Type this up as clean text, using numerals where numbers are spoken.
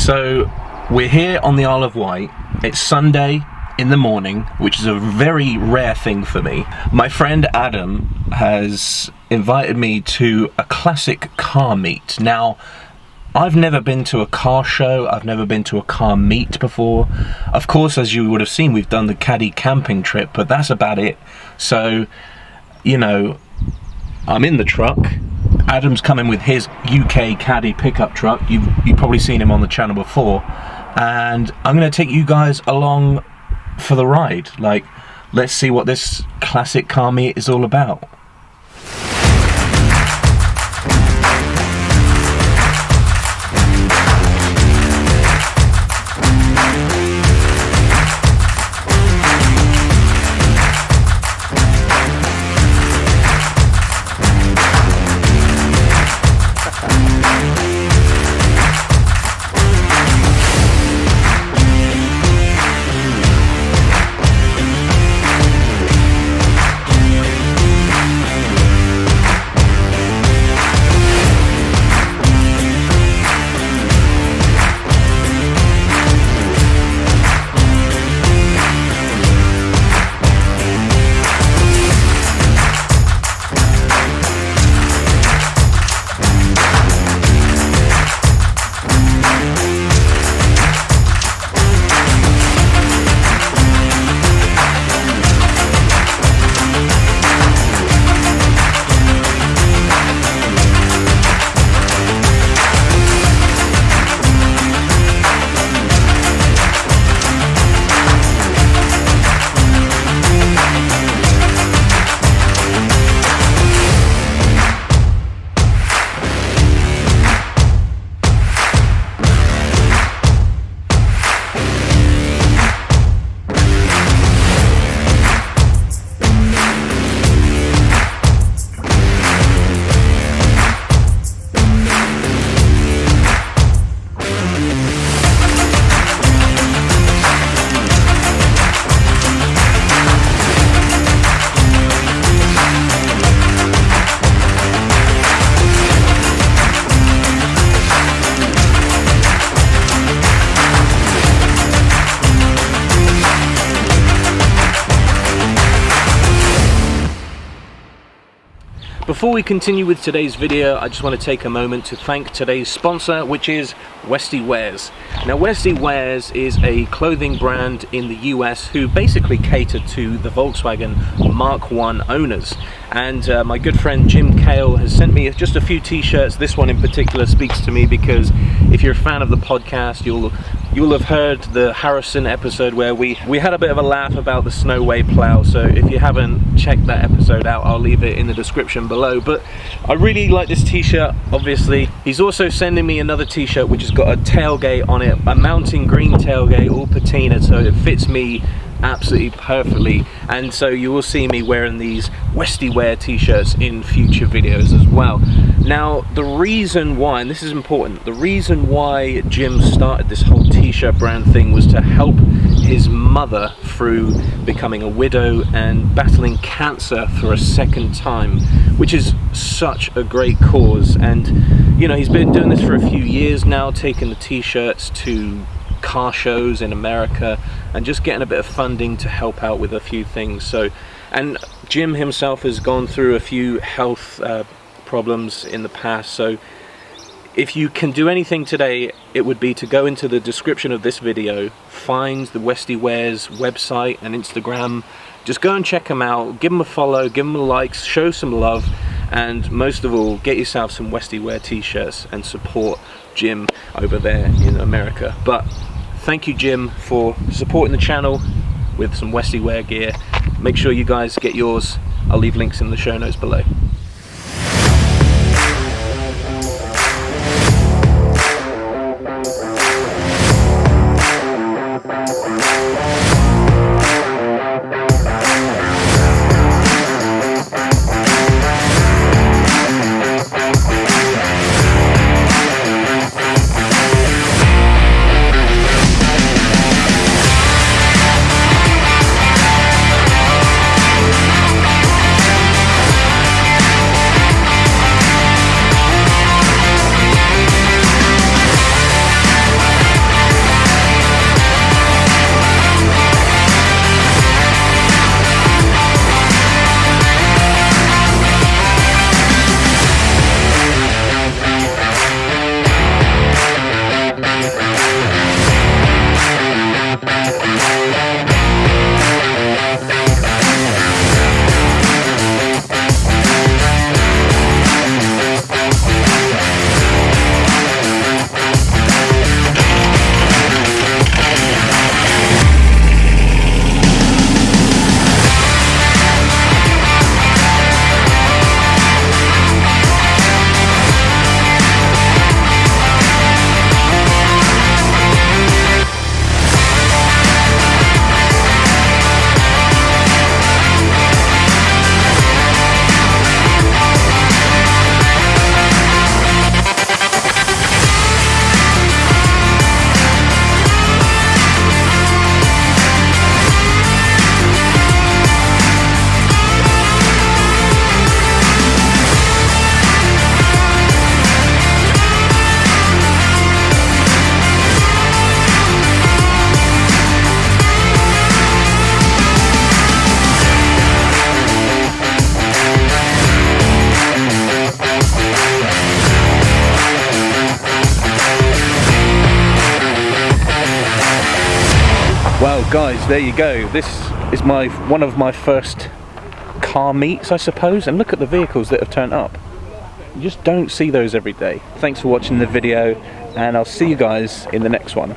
So we're here on the Isle of Wight. It's Sunday in the morning, which is a very rare thing for me. My friend Adam has invited me to a classic car meet. Now, I've never been to a car show, I've never been to a car meet before. Of course, as you would have seen, we've done the Caddy camping trip, but that's about it. So, you know, I'm in the truck. Adam's coming with his UK Caddy pickup truck. You've probably seen him on the channel before. And I'm going to take you guys along for the ride. Like, let's see what this classic car meet is all about. Before we continue with today's video, I just want to take a moment to thank today's sponsor, which is Westy Wears. Now, Westy Wears is a clothing brand in the US who basically cater to the Volkswagen Mark 1 owners. And my good friend Jim Cale has sent me just a few t-shirts. This one in particular speaks to me because if you're a fan of the podcast, you'll have heard the Harrison episode where we had a bit of a laugh about the Snowway plow. So if you haven't checked that episode out, I'll leave it in the description below. But I really like this t-shirt, obviously. He's also sending me another t-shirt which has got a tailgate on it, a mountain green tailgate, all patina, so it fits me absolutely perfectly. And so you will see me wearing these Westy Wear t-shirts in future videos as well. Now, the reason why, and this is important, the reason why Jim started this whole t-shirt brand thing was to help his mother through becoming a widow and battling cancer for a second time, which is such a great cause. And you know, he's been doing this for a few years now, taking the t-shirts to car shows in America and just getting a bit of funding to help out with a few things. So, and Jim himself has gone through a few health problems in the past, so if you can do anything today, it would be to go into the description of this video, find the Westy Wears website and Instagram, just go and check them out, give them a follow, give them a like, show some love, and most of all, get yourself some Westy Wear t-shirts and support Jim over there in America. But thank you, Jim, for supporting the channel with some Westy Wear gear. Make sure you guys get yours. I'll leave links in the show notes below. Well guys, there you go. This is one of my first car meets, I suppose, and look at the vehicles that have turned up. You just don't see those every day. Thanks for watching the video, and I'll see you guys in the next one.